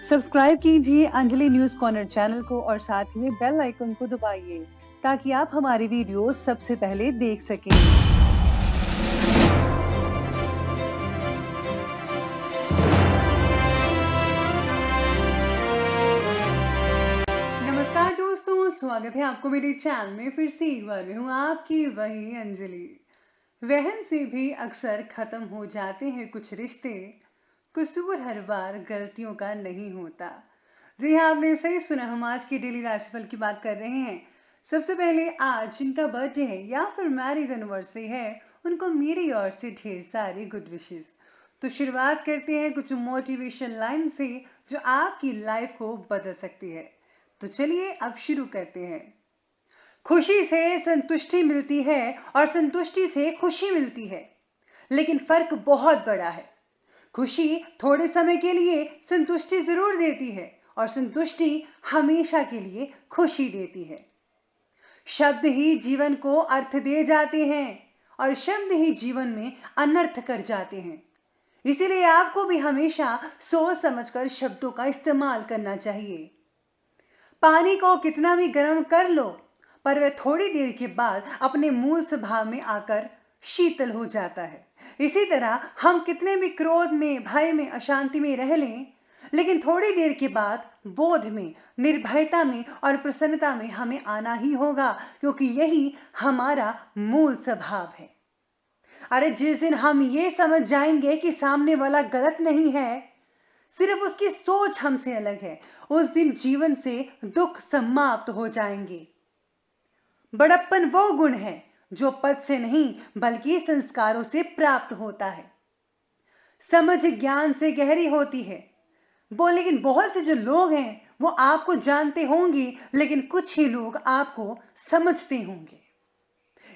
Subscribe कीजिए Anjali news corner channel को और साथ ही में बेल आइकन को दबाइए ताकि आप हमारी वीडियो सबसे पहले देख सकें। नमस्कार दोस्तों, स्वागत है आपको मेरे चैनल में। फिर से एक बार मैं हूँ आपकी वही अंजलि। वहन से भी अक्सर खत्म हो जाते हैं कुछ रिश्ते, कसूर हर बार गलतियों का नहीं होता। जी हाँ, आपने सही सुना। हम आज की डेली राशिफल की बात कर रहे हैं। सबसे पहले आज जिनका बर्थडे है या फिर मैरिज एनिवर्सरी है, उनको मेरी ओर से ढेर सारी गुड विशेस। तो शुरुआत करते हैं कुछ मोटिवेशन लाइन से जो आपकी लाइफ को बदल सकती है। तो चलिए अब शुरू करते हैं। खुशी से संतुष्टि मिलती है और संतुष्टि से खुशी मिलती है, लेकिन फर्क बहुत बड़ा है। खुशी थोड़े समय के लिए संतुष्टि जरूर देती है और संतुष्टि हमेशा के लिए खुशी देती है। शब्द ही जीवन को अर्थ दे जाते हैं और शब्द ही जीवन में अनर्थ कर जाते हैं। इसीलिए आपको भी हमेशा सोच समझकर शब्दों का इस्तेमाल करना चाहिए। पानी को कितना भी गर्म कर लो, पर वह थोड़ी देर के बाद अपने मूल स्वभाव में आकर शीतल हो जाता है। इसी तरह हम कितने भी क्रोध में, भय में, अशांति में रह लें, लेकिन थोड़ी देर के बाद बोध में, निर्भयता में और प्रसन्नता में हमें आना ही होगा, क्योंकि यही हमारा मूल स्वभाव है। अरे जिस दिन हम ये समझ जाएंगे कि सामने वाला गलत नहीं है, सिर्फ उसकी सोच हमसे अलग है, उस दिन जीवन से दुख समाप्त हो जाएंगे। बड़प्पन वो गुण है जो पद से नहीं बल्कि संस्कारों से प्राप्त होता है। समझ ज्ञान से गहरी होती है लेकिन बहुत से जो लोग हैं वो आपको जानते होंगे, लेकिन कुछ ही लोग आपको समझते होंगे।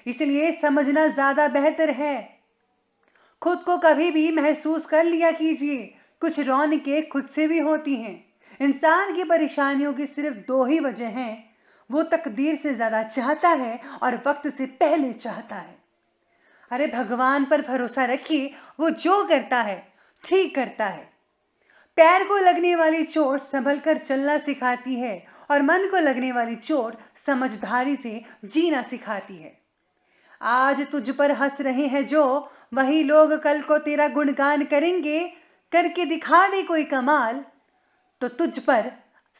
इसलिए समझना ज्यादा बेहतर है। खुद को कभी भी महसूस कर लिया कीजिए। कुछ रौनकें खुद से भी होती हैं। इंसान की परेशानियों की सिर्फ दो ही वजह हैं। वो तकदीर से ज्यादा चाहता है और वक्त से पहले चाहता है। अरे भगवान पर भरोसा रखिए, वो जो करता है ठीक करता है। पैर को लगने वाली चोट संभल कर चलना सिखाती है और मन को लगने वाली चोट समझदारी से जीना सिखाती है। आज तुझ पर हंस रहे हैं जो, वही लोग कल को तेरा गुणगान करेंगे। करके दिखा दे कोई कमाल तो तुझ पर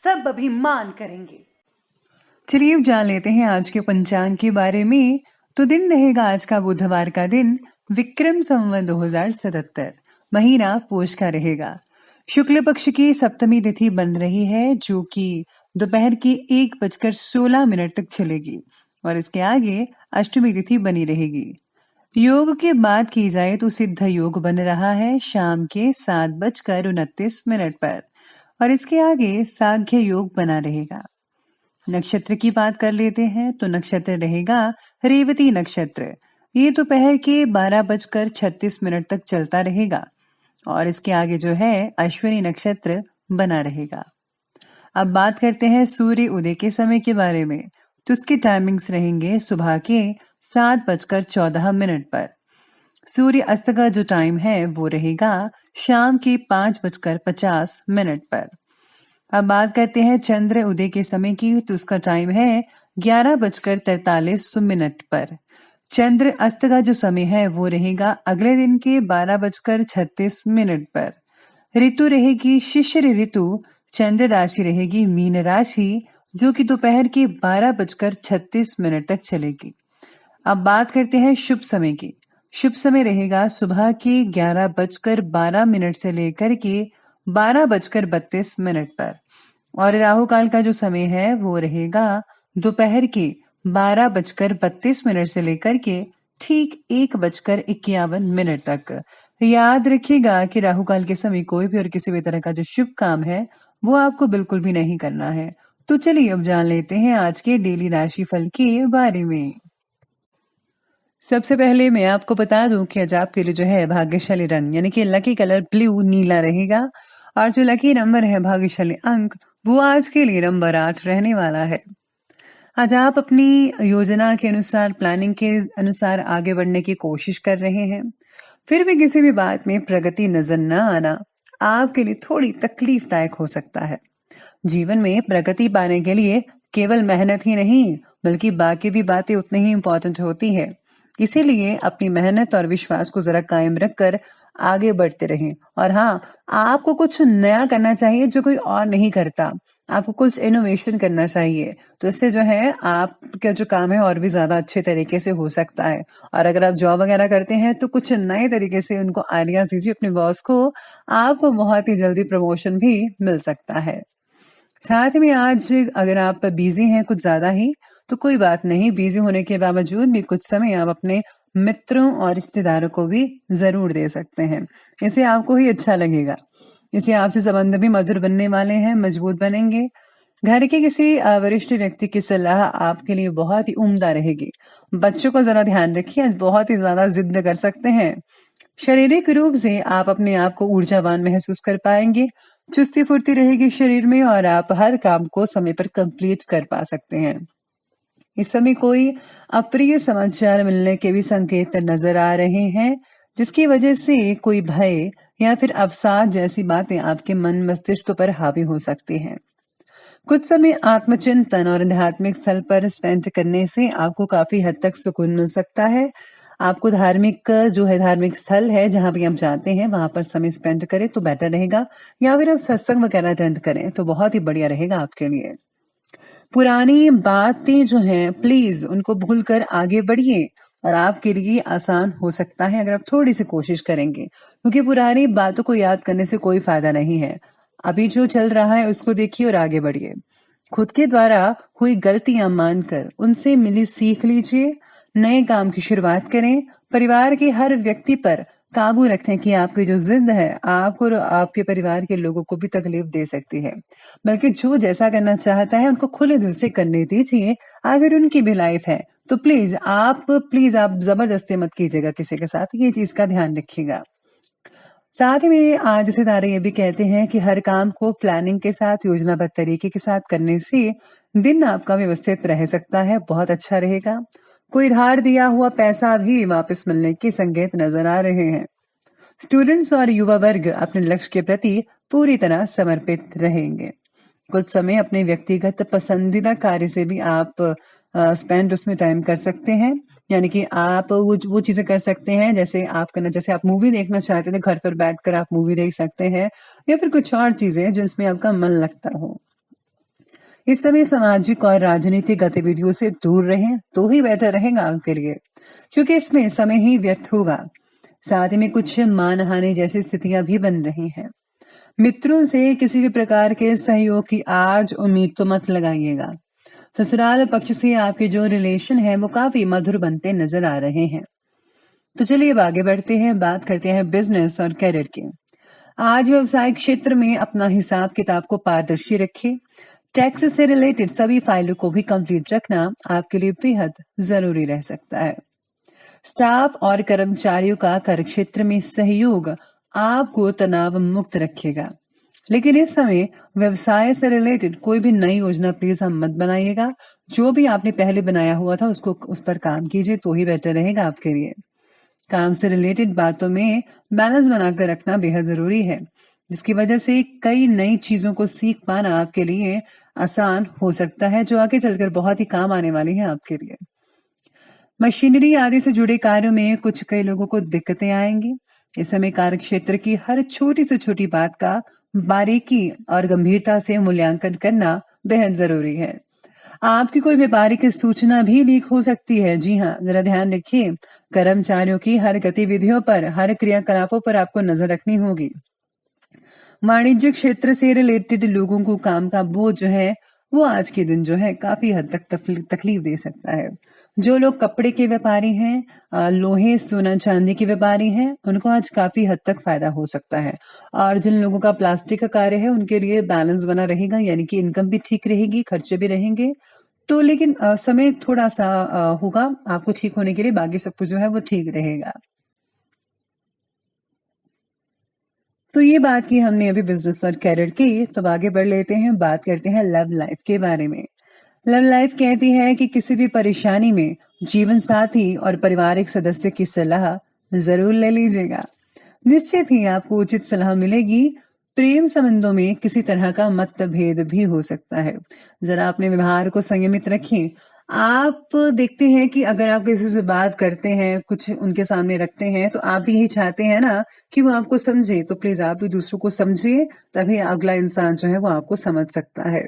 सब अभिमान करेंगे। चलिए अब जान लेते हैं आज के पंचांग के बारे में। तो दिन रहेगा आज का बुधवार का दिन, विक्रम संवत 2077, महीना पोष का रहेगा। शुक्ल पक्ष की सप्तमी तिथि बन रही है, जो कि दोपहर की 1:16 तक चलेगी और इसके आगे अष्टमी तिथि बनी रहेगी। योग की बात की जाए तो सिद्ध योग बन रहा है शाम के 7:29 पर और इसके आगे सांख्य योग बना रहेगा। नक्षत्र की बात कर लेते हैं तो नक्षत्र रहेगा रेवती नक्षत्र। ये दोपहर के 12:36 तक चलता रहेगा और इसके आगे जो है अश्विनी नक्षत्र बना रहेगा। अब बात करते हैं सूर्य उदय के समय के बारे में। तो उसके टाइमिंग्स रहेंगे सुबह के 7:14 पर। सूर्य अस्त का जो टाइम है वो रहेगा शाम के 5:50 पर। अब बात करते हैं चंद्र उदय के समय की। तो उसका टाइम है 11:43 पर। चंद्र अस्त का जो समय है वो रहेगा अगले दिन के 12:36 पर। ऋतु रहेगी शिशिर ऋतु। चंद्र राशि रहेगी मीन राशि, जो कि दोपहर के 12:36 तक चलेगी। अब बात करते हैं शुभ समय की। शुभ समय रहेगा सुबह के 11:12 से लेकर के 12:32 पर और राहु काल का जो समय है वो रहेगा दोपहर के 12:32 से लेकर के ठीक 1:51 तक। याद रखिएगा कि राहु काल के समय कोई भी और किसी भी तरह का जो शुभ काम है वो आपको बिल्कुल भी नहीं करना है। तो चलिए अब जान लेते हैं आज के डेली राशिफल के बारे में। सबसे पहले मैं आपको बता दूं कि आज आपके लिए जो है भाग्यशाली रंग यानी कि लकी कलर ब्लू नीला रहेगा और जो लकी नंबर है, भाग्यशाली अंक, वो आज के लिए नंबर 8 रहने वाला है। आज आप अपनी योजना के अनुसार, प्लानिंग के अनुसार आगे बढ़ने की कोशिश कर रहे हैं, फिर भी किसी भी बात में प्रगति नजर न आना आपके लिए थोड़ी तकलीफदायक हो सकता है। जीवन में प्रगति पाने के लिए केवल मेहनत ही नहीं, बल्कि बाकी भी बातें उतनी ही इम्पोर्टेंट होती है। इसीलिए अपनी मेहनत और विश्वास को जरा कायम रखकर आगे बढ़ते रहें। और हाँ, आपको कुछ नया करना चाहिए जो कोई और नहीं करता। आपको कुछ इनोवेशन करना चाहिए, तो इससे जो है आपका जो काम है और भी ज्यादा अच्छे तरीके से हो सकता है। और अगर आप जॉब वगैरह करते हैं तो कुछ नए तरीके से उनको आइडियाज दीजिए अपने बॉस को। आपको बहुत ही जल्दी प्रमोशन भी मिल सकता है। साथ में आज अगर आप बिजी हैं कुछ ज्यादा ही, तो कोई बात नहीं, बिजी होने के बावजूद भी कुछ समय आप अपने मित्रों और रिश्तेदारों को भी जरूर दे सकते हैं। इससे आपको ही अच्छा लगेगा। इससे आपसे संबंध भी मधुर बनने वाले हैं, मजबूत बनेंगे। घर के किसी वरिष्ठ व्यक्ति की सलाह आपके लिए बहुत ही उम्दा रहेगी। बच्चों को जरा ध्यान रखिए, आज बहुत ही ज्यादा जिद कर सकते हैं। शारीरिक रूप से आप अपने आप को ऊर्जावान महसूस कर पाएंगे। चुस्ती फुर्ती रहेगी शरीर में और आप हर काम को समय पर कंप्लीट कर पा सकते हैं। इस समय कोई अप्रिय समाचार मिलने के भी संकेत नजर आ रहे हैं, जिसकी वजह से कोई भय या फिर अवसाद जैसी बातें आपके मन मस्तिष्क पर हावी हो सकती हैं। कुछ समय आत्मचिंतन और आध्यात्मिक स्थल पर स्पेंड करने से आपको काफी हद तक सुकून मिल सकता है। आपको धार्मिक स्थल है जहां भी आप जाते हैं वहां पर समय स्पेंड करें तो बेटर रहेगा, या फिर आप सत्संग वगैरह अटेंड करें तो बहुत ही बढ़िया रहेगा आपके लिए। पुरानी बातें जो हैं प्लीज उनको भूलकर आगे बढ़िए, और आपके लिए आसान हो सकता है अगर आप थोड़ी सी कोशिश करेंगे, क्योंकि पुरानी बातों को याद करने से कोई फायदा नहीं है। अभी जो चल रहा है उसको देखिए और आगे बढ़िए। खुद के द्वारा हुई गलतियां मानकर उनसे मिली सीख लीजिए। नए काम की शुरुआत करें। परिवार के हर व्यक्ति पर काबू रखें कि आपकी जो जिद है आपको और आपके परिवार के लोगों को भी तकलीफ दे सकती है। बल्कि जो जैसा करना चाहता है उनको खुले दिल से करने दीजिए। अगर उनकी भी लाइफ है तो प्लीज आप जबरदस्ती मत कीजिएगा किसी के साथ, ये चीज का ध्यान रखिएगा। साथ ही में आज सितारे ये भी कहते हैं कि हर काम को प्लानिंग के साथ, योजनाबद्ध तरीके के साथ करने से दिन आपका व्यवस्थित रह सकता है, बहुत अच्छा रहेगा। कोई धार दिया हुआ पैसा भी वापस मिलने के संकेत नजर आ रहे हैं। स्टूडेंट्स और युवा वर्ग अपने लक्ष्य के प्रति पूरी तरह समर्पित रहेंगे। कुछ समय अपने व्यक्तिगत पसंदीदा कार्य से भी आप स्पेंड उसमें टाइम कर सकते हैं। यानी कि आप वो चीजें कर सकते हैं जैसे आप मूवी देखना चाहते थे, घर पर बैठकर आप मूवी देख सकते हैं, या फिर कुछ और चीजें जिसमें आपका मन लगता हो। इस समय सामाजिक और राजनीतिक गतिविधियों से दूर रहें तो ही बेहतर रहेगा आपके लिए, क्योंकि इसमें समय ही व्यर्थ होगा। साथ ही में कुछ मानहानि जैसी स्थितियां भी बन रही हैं। मित्रों से किसी भी प्रकार के सहयोग की आज उम्मीद तो मत लगाइएगा। ससुराल पक्ष से आपके जो रिलेशन है वो काफी मधुर बनते नजर आ रहे हैं। तो चलिए अब आगे बढ़ते हैं, बात करते हैं बिजनेस और करियर की। आज व्यवसायिक क्षेत्र में अपना हिसाब किताब को पारदर्शी रखें। टैक्स से रिलेटेड सभी फाइलों को भी कंप्लीट रखना आपके लिए बेहद जरूरी रह सकता है। स्टाफ और कर्मचारियों का कार्यक्षेत्र में सहयोग आपको तनाव मुक्त रखेगा। लेकिन इस समय व्यवसाय से रिलेटेड कोई भी नई योजना प्लीज हम मत बनाइएगा। जो भी आपने पहले बनाया हुआ था उस पर काम कीजिए तो ही बेटर रहेगा आपके लिए। काम से रिलेटेड बातों में बैलेंस बनाकर रखना बेहद जरूरी है, जिसकी वजह से कई नई चीजों को सीख पाना आपके लिए आसान हो सकता है, जो आगे चलकर बहुत ही काम आने वाली है आपके लिए। मशीनरी आदि से जुड़े कार्यों में कई लोगों को दिक्कतें आएंगी। इस समय कार्य क्षेत्र की हर छोटी से छोटी बात का बारीकी और गंभीरता से मूल्यांकन करना बेहद जरूरी है। आपकी कोई व्यापारिक सूचना भी लीक हो सकती है। जी हाँ, जरा ध्यान रखिए। कर्मचारियों की हर गतिविधियों पर, हर क्रियाकलापों पर आपको नजर रखनी होगी। वाणिज्य क्षेत्र से रिलेटेड लोगों को काम का बोझ जो है वो आज के दिन जो है काफी हद तक तकलीफ दे सकता है। जो लोग कपड़े के व्यापारी हैं, लोहे सोना चांदी के व्यापारी हैं, उनको आज काफी हद तक फायदा हो सकता है। और जिन लोगों का प्लास्टिक का कार्य है उनके लिए बैलेंस बना रहेगा, यानी कि इनकम भी ठीक रहेगी, खर्चे भी रहेंगे। तो लेकिन समय थोड़ा सा होगा आपको ठीक होने के लिए, बाकी सब कुछ जो है वो ठीक रहेगा। तो ये बात की हमने अभी बिजनेस और कैरियर की, तो आगे बढ़ लेते हैं, बात करते हैं लव लाइफ के बारे में। लव लाइफ कहती है कि किसी भी परेशानी में जीवन साथी और पारिवारिक सदस्य की सलाह जरूर ले लीजिएगा। निश्चित ही आपको उचित सलाह मिलेगी। प्रेम संबंधों में किसी तरह का मतभेद भी हो सकता है। ज़रा अपने व्यवहार को संयमित रखें। आप देखते हैं कि अगर आप किसी से बात करते हैं, कुछ उनके सामने रखते हैं, तो आप भी यही चाहते हैं ना कि वो आपको समझे, तो प्लीज़ आप भी दूसरों को समझिए, तभी अगला इंसान जो है वो आपको समझ सकता है।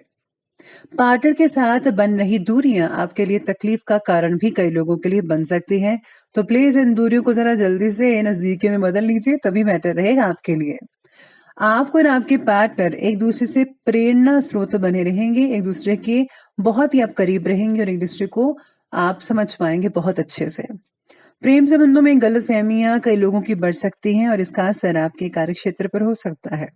पार्टनर के साथ बन रही दूरियां आपके लिए तकलीफ का कारण भी कई लोगों के लिए बन सकती हैं, तो प्लीज़ इन दूरियों को ज़रा जल्दी से नज़दीकियों में बदल लीजिए, तभी बेहतर रहेगा आपके लिए। आपको और आपके पार्टनर एक-दूसरे से प्रेरणा स्रोत बने रहेंगे, एक-दूसरे के बहुत ही आप करीब रहेंगे और एक-दूसरे को आप समझ पाएँगे बहुत अच्छे से। प्रेम संबंधों में गलतफ़हमियाँ कई लोगों की बढ़ सकती हैं और इसका असर आपके कार्यक्षेत्र पर हो सकता है।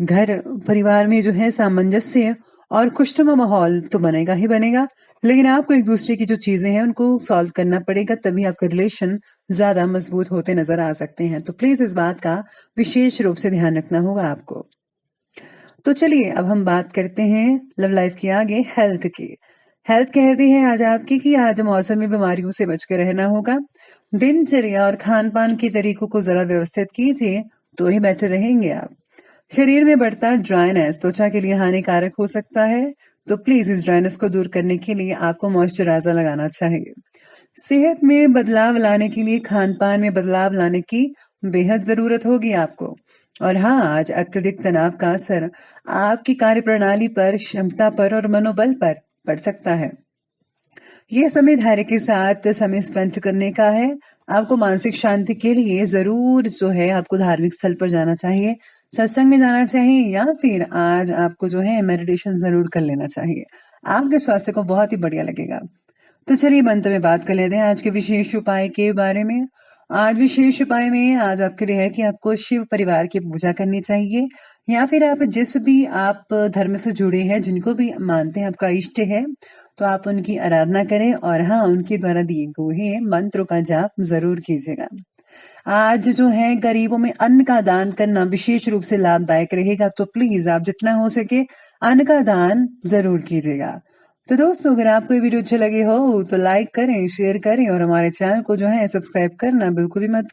घर परिवार में जो है सामंजस्य और खुशनुमा माहौल तो बनेगा ही बनेगा, लेकिन आपको एक-दूसरे की जो चीज़ें हैं उनको सॉल्व करना पड़ेगा, तभी आपका रिलेशन ज़्यादा मज़बूत होते नज़र आ सकते हैं। तो प्लीज़ इस बात का विशेष रूप से ध्यान रखना होगा आपको। तो चलिए अब हम बात करते हैं लव लाइफ की आगे हेल्थ की। हेल्थ कहती है आज आपकी कि आज मौसमी बीमारियों से बच के रहना होगा। दिनचर्या और खान-पान के तरीकों को ज़रा व्यवस्थित कीजिए, तो ही बेटर रहेंगे आप। शरीर में बढ़ता ड्राइनेस त्वचा के लिए हानिकारक हो सकता है, तो प्लीज़ इस ड्राइनेस को दूर करने के लिए आपको मॉइस्चराइज़र लगाना चाहिए। सेहत में बदलाव लाने के लिए खान-पान में बदलाव लाने की बेहद ज़रूरत होगी आपको। और हाँ, आज अत्यधिक तनाव का असर आपकी कार्यप्रणाली पर, क्षमता पर और मनोबल पर पड़ सकता है। ये समय धैर्य के साथ समय स्पेंड करने का है। आपको मानसिक शांति के लिए ज़रूर जो है आपको धार्मिक स्थल पर जाना चाहिए, सत्संग में जाना चाहिए या फिर आज आपको जो है मेडिटेशन ज़रूर कर लेना चाहिए। आपके स्वास्थ्य को बहुत ही बढ़िया लगेगा। तो चलिए अंत में बात कर लेते हैं आज के विशेष उपाय के बारे में। आज विशेष उपाय में आज आपके लिए है कि आपको शिव परिवार की पूजा करनी चाहिए या फिर आप जिस भी आप धर्म से जुड़े हैं, जिनको भी मानते हैं आपका इष्ट है, तो आप उनकी आराधना करें और हाँ, उनके द्वारा दिए हुए मंत्रों का जाप ज़रूर कीजिएगा। आज जो है गरीबों में अन्न का दान करना विशेष रूप से लाभदायक रहेगा, तो प्लीज़ आप जितना हो सके अन्न का दान ज़रूर कीजिएगा। तो दोस्तों अगर आपको ये वीडियो अच्छे लगे हो तो लाइक करें, शेयर करें और हमारे चैनल को जो है सब्सक्राइब करना बिल्कुल भी मत भूलिए।